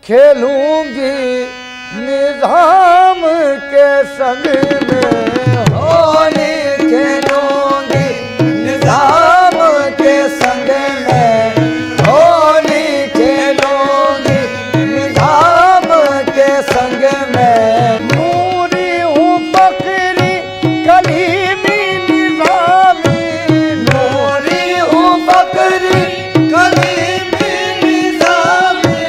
खेलूंगी निजाम के संग में, होली खेलूंगी निजाम के संग में, होली खेलूंगी निजाम के संग में। नूरी हूँ बकरी कलीमी निजामी, नूरी हूँ बकरी कलीमी निजामी,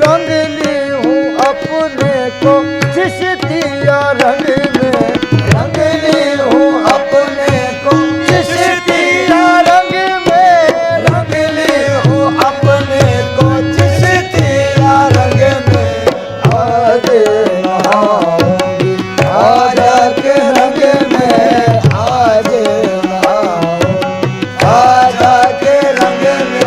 रंग ली हूँ अपने को चिश्तिया रंग में, रंग ली हूँ अपने को चिश्तिया रंग में, रंग ली हूँ अपने को चिश्तिया रंग में। आज नहाऊंगी आजा के रंग में, आज नहाऊंगी आजा के रंग में।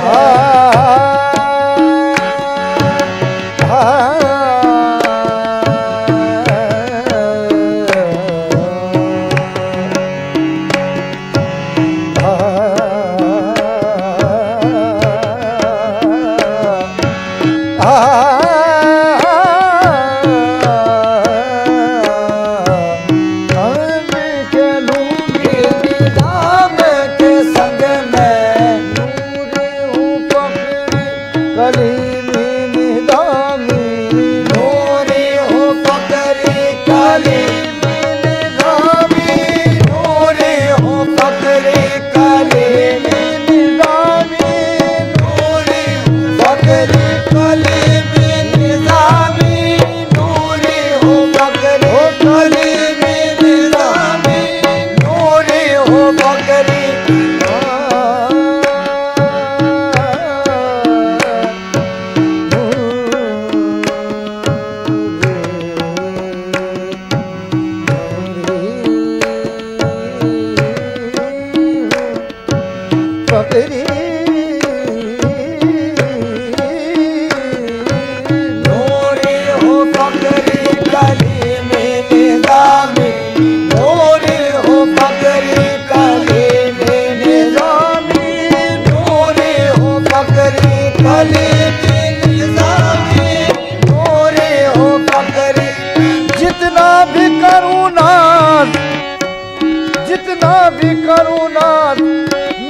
निजाम के संग में, कलीमी निजामी, नूरी हूँ बकरी कलीमी निजामी, नूरी हूँ बकरी कलीमी निजामी, नूरी हूँ बकरी कलीमी निजामी, नूरी हूँ बकरी कलीमी निजामी, नूरी हूँ बकरी। बकरी नूरी हूँ बकरी कलीमी निजामी, नूरी हूँ बकरी कलीमी निजामी, नूरी हूँ बकरी कलीमी निजामी, नूरी हूँ बकरी। जितना भी करूँ नाज, जितना भी करूँ नाज,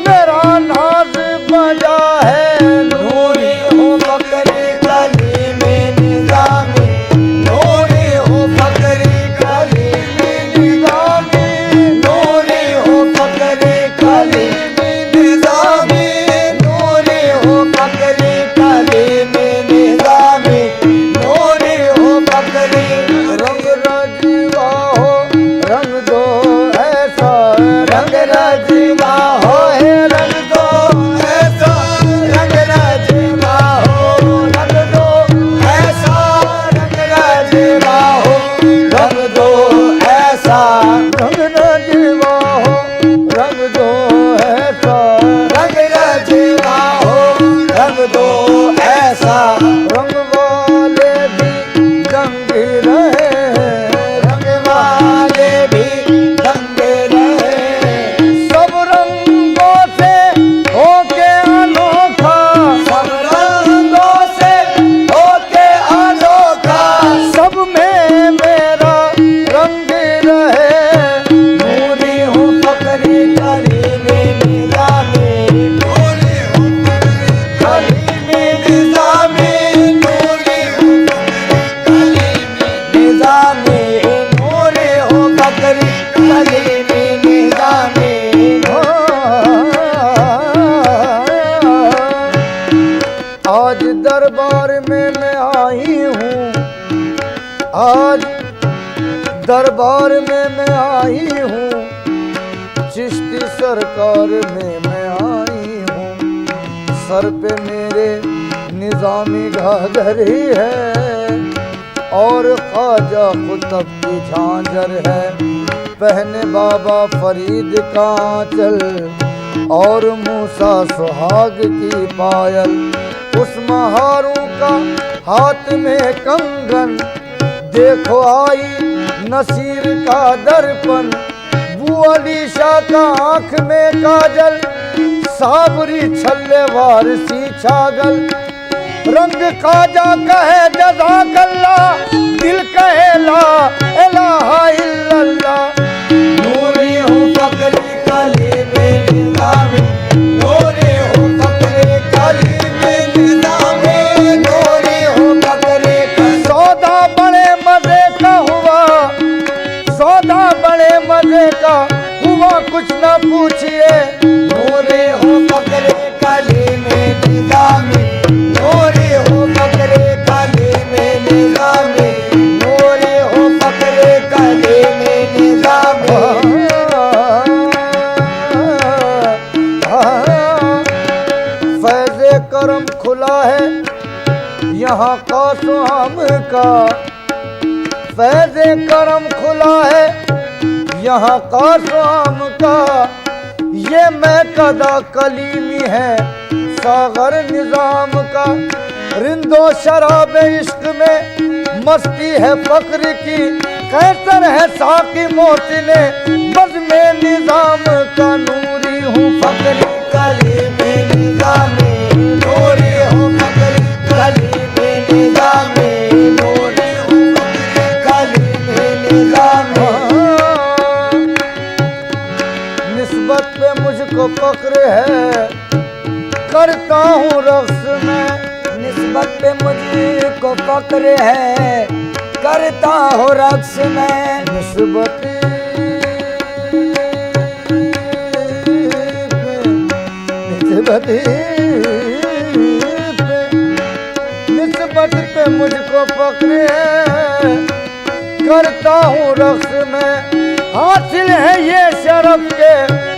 मेरा नाज बजा है नूरी हूँ बकरी कलीमी निजामी, नूरी हूँ बकरी कलीमी निजामी, नूरी हूँ बकरी कलीमी निजामी, नूरी हूँ बकरी कलीमी निजामी, नूरी हूँ बकरी। रंग रजवा हो रंग दो ऐसा, रंग रजवा हो रंग दो ऐसा, रंग रजवा हो रंग दो ऐसा, रंग रजवा हो रंग दो ऐसा, रंग रजवा हो रंग दो ऐसा, रंग रजवा हो रंग दो ऐसा। रंग वाले भी दंग रहे, रंग वाले भी दंग रहे, सब रंगों से होके अनोखा, सब रंगों से होके अनोखा, सब में मेरा रंग रहे। नूरी हूँ बकरी कलीमी निजामी, नूरी हूँ बकरी कलीमी निजामी, नूरी हूँ बकरी कलीमी निजामी, नूरी हूँ बकरी कलीमी निजामी। आज दरबार में मैं आई हूँ, आज दरबार में मैं आई हूँ, चिश्ती सरकार में मैं आई हूँ। सर पे मेरे निजामी घाघरी है और ख्वाजा कुतुब की झांझर है, पहने बाबा फरीद का आंचल और मूसा सुहाग की पायल। उस महारू का हाथ में कंगन, देखो आई नसीर का दर्पण, बुअली शाह का आंख में काजल, साबरी छल्ले वारसी छागल। रंग काजा कहे जज़ाकल्लाह, दिल कहे ला इलाहा इल्लल्लाह। नूरी हूँ फकरे कलीमे निज़ामे, नूरी हूँ फकरे कलीमे निज़ामे, नूरी हूँ फकरे सौदा बड़े मजे का हुआ, सौदा बड़े मजे का हुआ, कुछ ना पूछिए। नूरी हूँ फकरे कलीमे निज़ामे, नूरी हूँ फकरे कलीमे निज़ामे, नूरी हूँ फकरे कलीमे निज़ामे। फैज़े करम खुला है यहाँ का सुहाम का, फैज़े करम खुला है यहाँ का सुहाम का। ये मैं कदा कलीमी है सागर निजाम का। रिंदो शराब इश्क में मस्ती है फक्र की, कैसर है साकी मोहसिने बज़्मे निजाम का। नूरी हूँ फकरे कलीमे निज़ामे, नूरी हूँ फकरे कलीमे निज़ामे, नूरी हूँ फकरे कलीमे निज़ामे। निस्बत पे मुझको फक्र है, करता हूँ रक्स में। निस्बत पे मुझको फक्र है, करता हूँ रक्स में। निस्बत निस्बत पे मुझको फक्र है, करता हूँ रक्स में। हासिल है ये शरफ के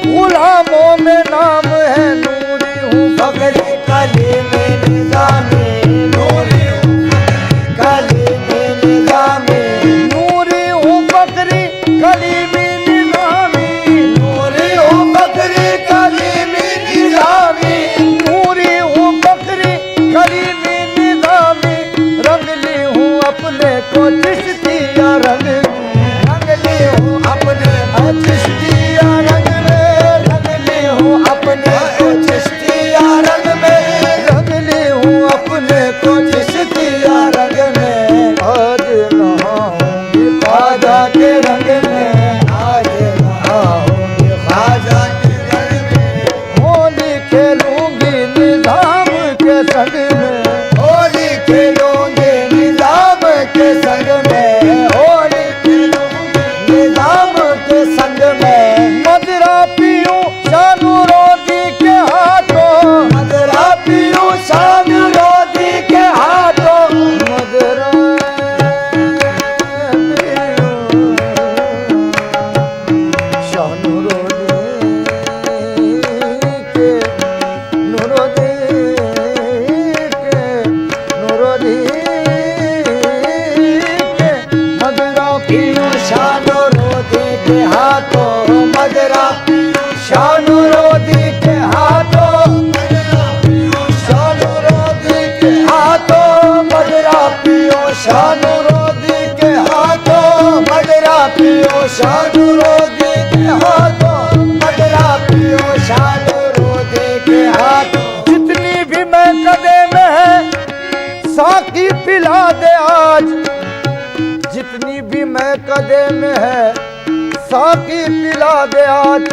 गुलामों में नाम है। नूरी हूँ फकरे कलीमे निज़ामे, नूरी हूँ कलीमे निज़ामे, नूरी हूँ फकरी कलीमी निज़ामी, नूरी हूँ फकरे कलीमे निज़ामे, नूरी हूँ फकरी कलीमी निज़ामी। रंग ली हूँ अपने को चिश्तिया रंग में, रंग ली हूँ अपने चिश्तिया रंग में, रंग ली हूँ अपने चिश्तिया रंग में, रंग ली हूँ अपने को चिश्तिया रंग में। आज नहाऊंगी ख्वाजा के रंग में, आज नहाऊंगी ख्वाजा के रंग में। होली खेलूंगी निजाम के संग में, होली खेलूंगी निज़ाम के संग में, होली खेलूंगी निज़ाम के संग में। मदरा पीऊं शानू रोदी के हाथों, मदरा पीऊं शान रोदी के हाथों, मदरा पीऊं शानू रोदी के नूरोदी के नूरोदी के मदरा पीऊं शान रोदी के हाथों, मदरा शान रोदी के हाथों, मदरा पीऊं शान रोदी के हाथों, मदरा पीऊं शान रोदी के हाथों, मदरा पीऊं शान रोदी के हाथों, मदरा पीऊं शान रोदी के हाथों। जितनी भी मैं कदे में है साकी पिला दे आज, जितनी भी मैं कदे में है साकी पिला दे आज।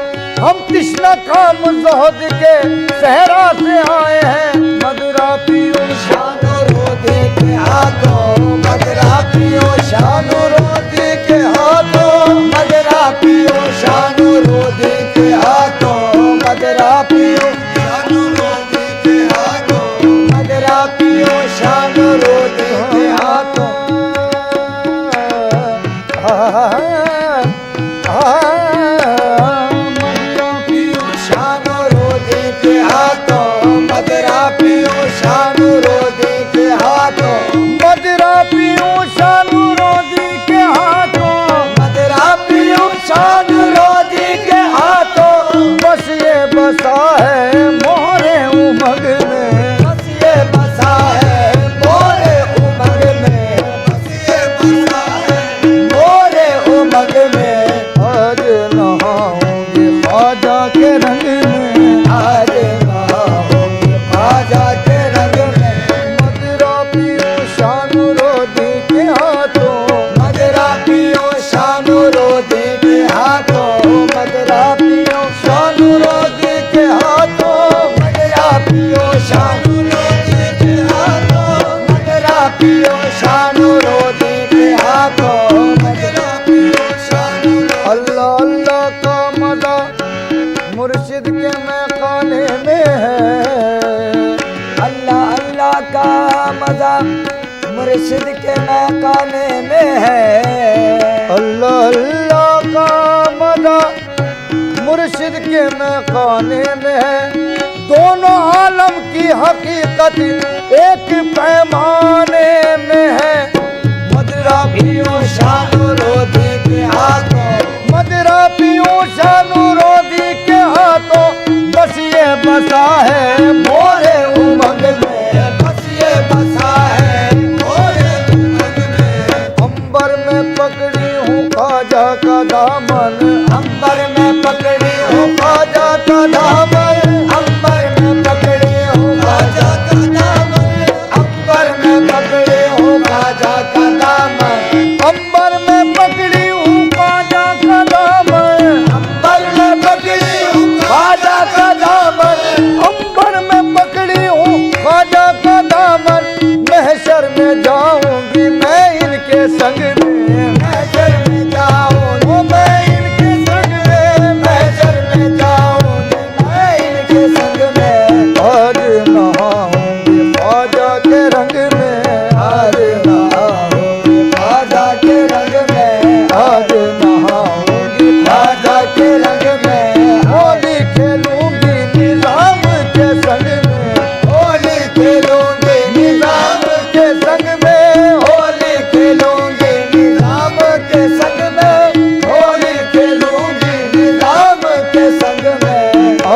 हम तिश्ना काम ज़ोहद के सहरा से आए हैं। मदरा पीऊं शान रोदी के हाथों, मदरा पीऊं शान रोदी के हाथों, मदरा पीऊं शान रोदी के हाथों, मदरा पीऊं शान रोदी के हाथों, मदरा पीऊं शान रोदी के हाथों। मदरा पीऊं शान रोदी के हाथों, मदरा पीऊं शान रोदी के हाथों, मदरा पीऊं शानू रोदी के हाथों, मदरा पीऊं शान रोदी के हाथों। बस ये बसा है मोरे उमंग में, बस ये बसा है मोरे उमंग में, बस ये बसा है मोरे उमंग में। आज नहाऊंगी ख्वाजा के रंग में, आज नहाऊंगी ख्वाजा के रंग अल्लाह का मजा मुर्शिद के महकाने में है। अल्लाह अल्लाह का मजा मुर्शिद के महकाने में है। दोनों आलम की हकीकत एक पैमाने में है। मदरा पियो शानो रोधी के हाथों, मदरा पियो शानो रोधी के हाथों, बस ये बसा है मोरे उमंग में, बस ये बसा है मोरे उमंग में। अंबर में पकड़ी हूँ ख्वाजा का दामन, अंबर में पकड़ी हूँ ख्वाजा का दामन, अंबर में पकड़ी हूँ ख्वाजा का दामन, अंबर में पकड़ी हूँ ख्वाजा का दामन, अंबर में पकड़ी हूँ ख्वाजा का दामन, अंबर में पकड़ी हूँ ख्वाजा का दामन, अंबर में पकड़ी हूँ ख्वाजा का दामन। महशर में जाऊंगी मैं इनके संग में, महशर में जाऊंगी मैं इनके संग में, महशर में जाऊंगी मैं इनके संग में। आज नहाऊंगी ख्वाजा के रंग में, आज नहाऊंगी ख्वाजा के रंग में, आज नहाऊंगी ख्वाजा के रंग में। होली खेलूंगी निजाम के संग में, होली खेलूंगी निजाम के संग में, होली खेलूंगी निजाम के संग में, होली खेलूंगी निजाम के संग में।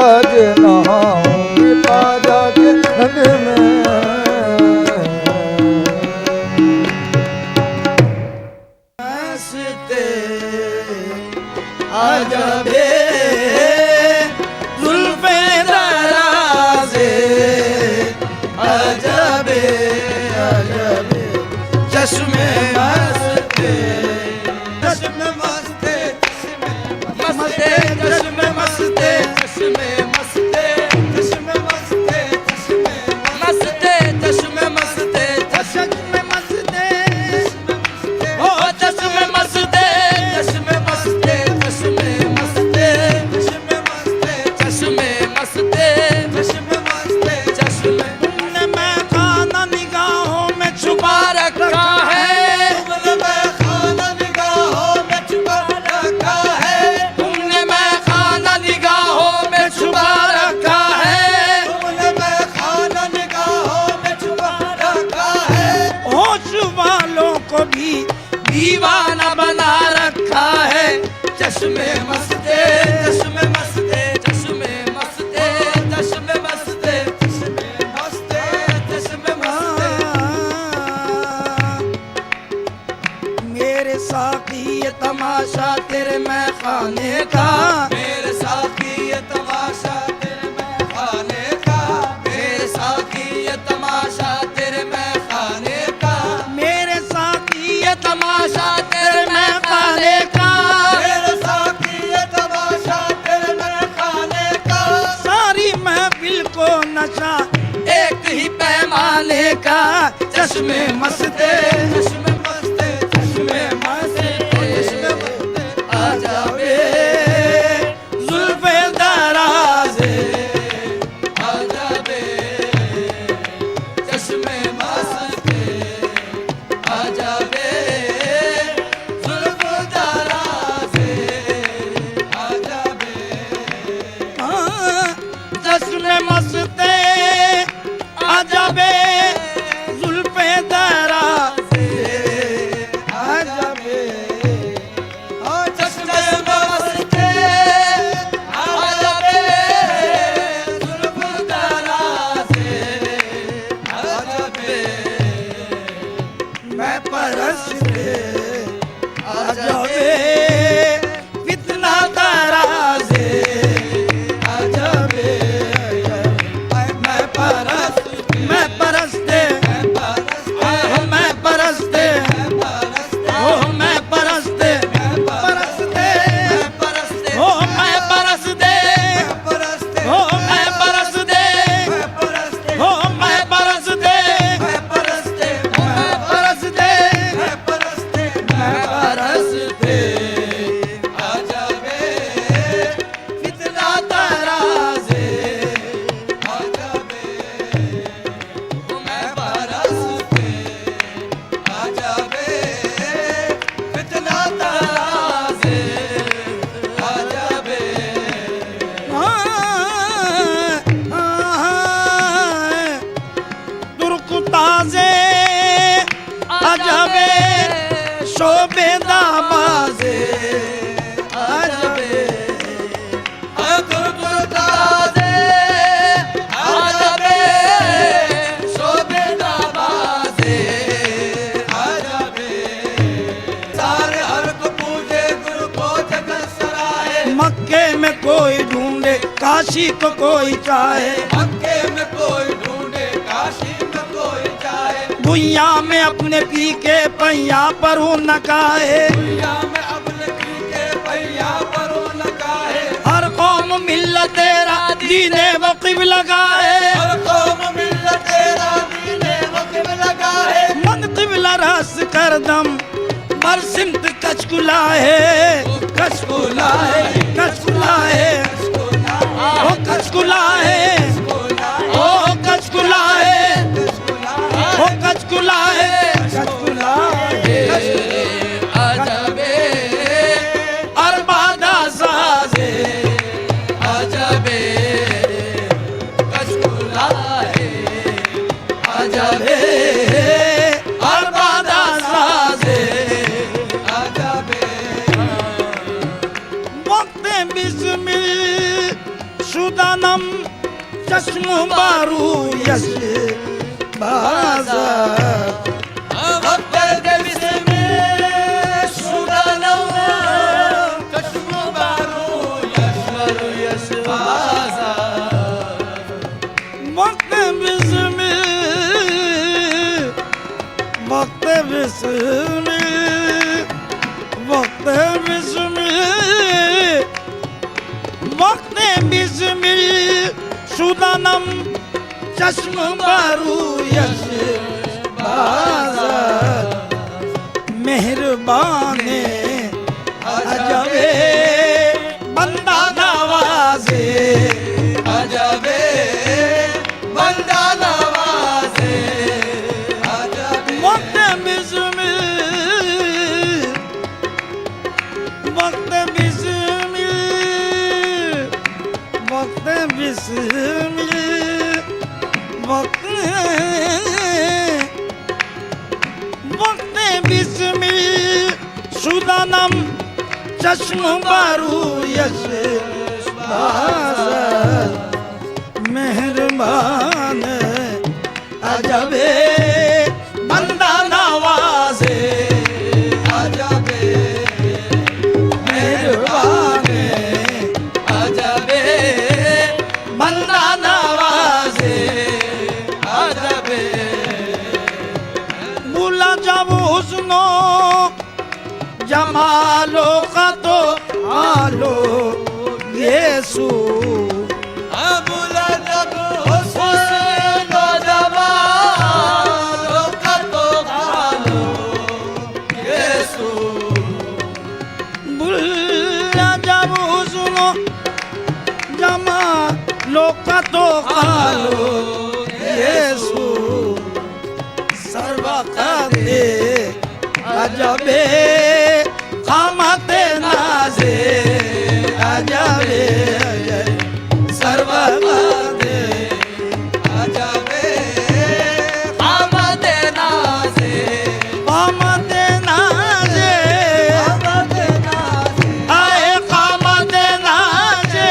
आज नहाऊंगी ख्वाजा के रंग में। हंसते आजा बे जुल्फे दराज़े, आजा बे चश्मे मस्ते, चश्मे मस्ते, मस्ते चश्मे मस्ते, चश्मे मस्ते, चश्मे मस्ते, चश्मे मस्ते, चश्मे मस्ते, ओ चश्मे मस्ते, चश्मे मस्ते, चश्मे मस्ते, चश्मे मस्ते, चश्मे मस्ते, चश्मे मस्ते, चश्मे। तुमने मैं खाना निगाहों में छुपा रखा है, तुमने मैं खाना निगाहों में छुपा रखा है, तुमने मैं खाना निगाहों में छुपा रखा है, तुमने मैं खाना निगाहों में छुपा रखा है। होश वालों को भी दीवाना बना रखा है। चश्मे मस्ते, चश्मे मस्ते, चश्मे मस्ते, चश्मे मस्ते, चश्मे मस्ते, चश्मे मस्ते। मेरे साथी ये तमाशा तेरे मैं खाने का, मेरे साथी ये तमाशा तेरे मैं खाने का, मेरे साथी ये तमाशा तेरे मैं खाने का, मेरे साथी ये तमाशा तेरे मैं खाने का, मेरे साथी ये तमाशा तेरे मैं खाने का। सारी महफिल को नशा एक ही पैमाने का। चश्मे मस्ते, चश्मे मस्ते, चश्मे मस्ते, चश्मे मस्ते, आजा बे जुल्फे दराज़े, आजा बे चश्मे मस्ते, आजा बे जुल्फे दराज़े, आजा बे। चश्मे मस्ते आजा बे जुल्फे दराज़े, आजा बे। चश्मे मस्ते आजा बे जुल्फे दराज़े, आजा बे। मैं परस्ते आजा बे फितना दराज़े, आजा बे। मैं परस्ते, मैं परस्ते, मैं परस्ते, ओ मैं परस्ते, परस्ते, ओ मैं परस्ते, ओ मैं परस्ते, ओ मैं परस्ते, मैं परस्ते, मैं परस्ते, मैं परस्ते, आजा बे फितना दराज़े, आजा बे। मैं बाजे अजबे शोबेदा बाजे अजबे ताजे अजबे शोभेदा बाजे अजबे सारे हर को पूजे गुरु को जगत सराहे मक्के में कोई ढूंढे काशी को कोई चाहे मक्के में कोई ढूंढे काशी में कोई चाहे दुनिया में अपने पी के पैया पर हो नकाए दुनिया में अपने पी के भैया परो लगाए हर कौम मिल्लत तेरा दीने वकीब लगाए हर कौम मिल्लत तेरा दीने वकीब लगाए मन किबला रस कर दम मर सिमत कचकुला है कचकुला है कचकुला है ओ कचकुला है ओ कचकुला है ओ कचकुला है कचकुला है अजबे अरबादा साजे अजबे कचकुला है अजबे अरबादा साजे अजबे वक्त बिस्मिल शुदानम चश्म बारू यश बाजा वक्त बिस्मिल शुदानम चश्म बारू यशवर यशबाजा वक्त बिस्मिल वक्त बिस्मिल वक्त बिस्मिल वक्त बिस्मिल शुदानम चश्म बारू यश बाजा मेहरबान अजबे बंदा नवाजे अजबे बंदा नवाजे अजबे वक्त बिस्मिल वक्त बिस्मिल वक्त बिस्मिल वक्त वक्त बिस्मिल शुदानम चश्म बारू यश बाजा मेहरबान अजबे बंदा नवाजे अजबे मेहरबान अजबे बंदा नवाजे अजबे बुला जब हुस्नो जमालो का तो आलो येसु अबुला जब हुस्न जमालो का तो खालो यीशु बुला जब हुस्नो जमालो का तो आलो येसु सर्वकाते अजबे खामते नाजे अजबे सर्वकाते अजबे आमदे नाज़े खामते नाजे आमदे नाज़े आए खामते नाजे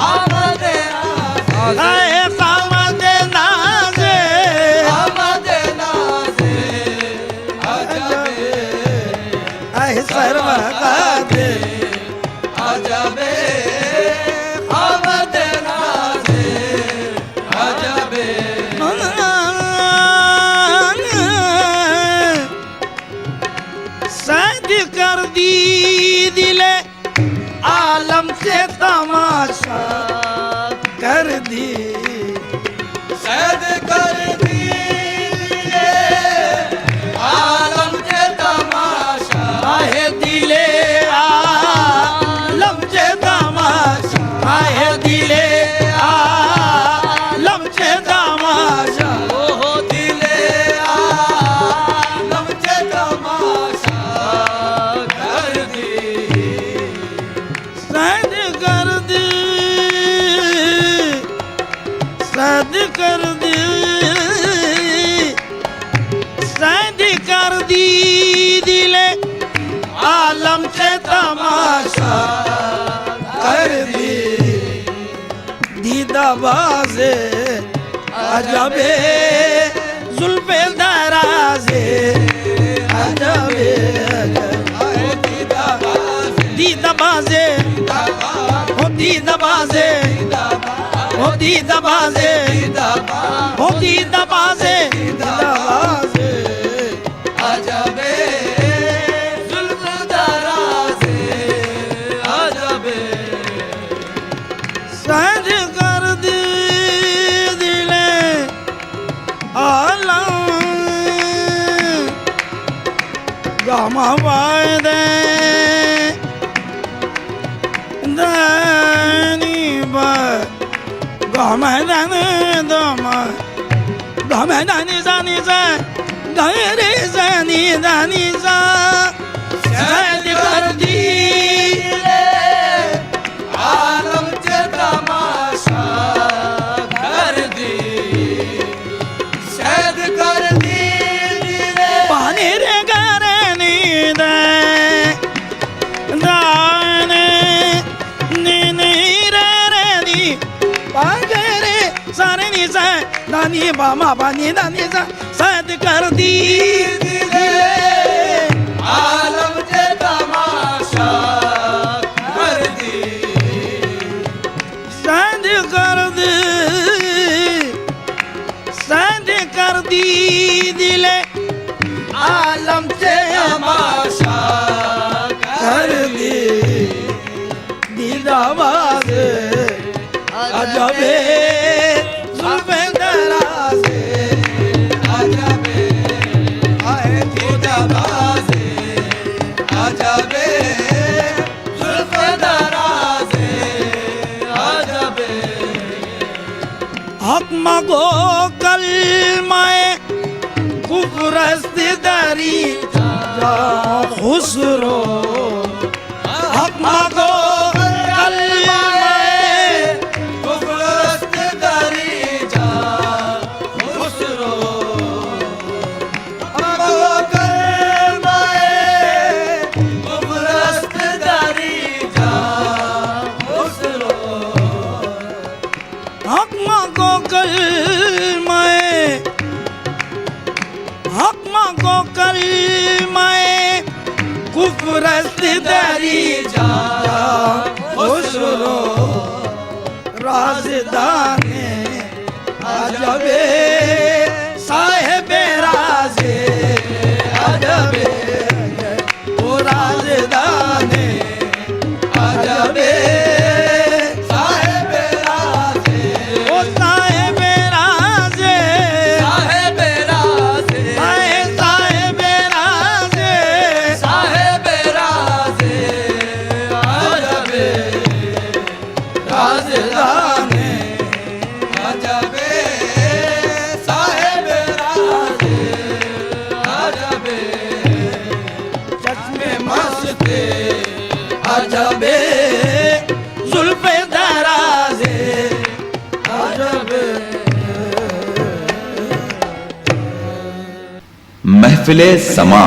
आमदे नाज़े आए खामते नाजे आमदे नाज़े अजबे आए सर्वकाते अजबे आमदे नाज़े अजबे सैद कर दी दिले आलम से तमाशा कर दी सैद कर दिए आलम के तमाशा आहे दिले आलम से तमाशा आहे दिले आलम से तमाशा ओहो दिले आलम के तमाशा कर दी सैद कर दी आलम से तमाशा कर दी दीदाबाज़े अजबे जुल्फे दराज़े अजबे दीदाबाज़े हो दीदाबाज़े हो दीदाबाज़े हो दीदाबाज़े दीदाबाज़े अजबे जुल्फ़ दराज़े अजबे सैद कर दी दिले आलम गामा वायदे दानी बा गामा दानी दामा गामा दानी जानी जा गैरे जानी दानी जा सैद कर दी आलम से तमाशा कर दी सैद कर दी पानी रे गरे नींदे दाने नी रे रे नी पागरे सारे नी सा दानी बामा पानी दानी सा सैद कर दी आलम से तमाशा कर दी सैद कर दी दिले आलम से तमाशा कर दी दीदाबाज़े अजबे जुल्फ़े दराज़े अजबे आए दीदाबाज़े अजबे जुल्फ़ दराज़े अजबे हक मगो कलमाए कुफ्रस्त दरी जा खुसरो हक मगो कलमाए कुफ्रस्त दरी जा खुसरो अमगो कलमाए कुफ्रस्त दरी जा खुसरो हक मगो कलमाए कुफ्रस्त दरी जा खुसरो राज़दाने अजबे साहिबे राज़े अजबे ओ राज़दाने अजबे साहिब राज़े ओ साहिबे राज़े साहिब राज़े साहिबे राज़े साहिब राज़े अजबे राज़दाने अजबे साहिब राज़े अजबे चश्मे मस्ते अजबे जुल्फ़े दराज़े अजबे महफिले समा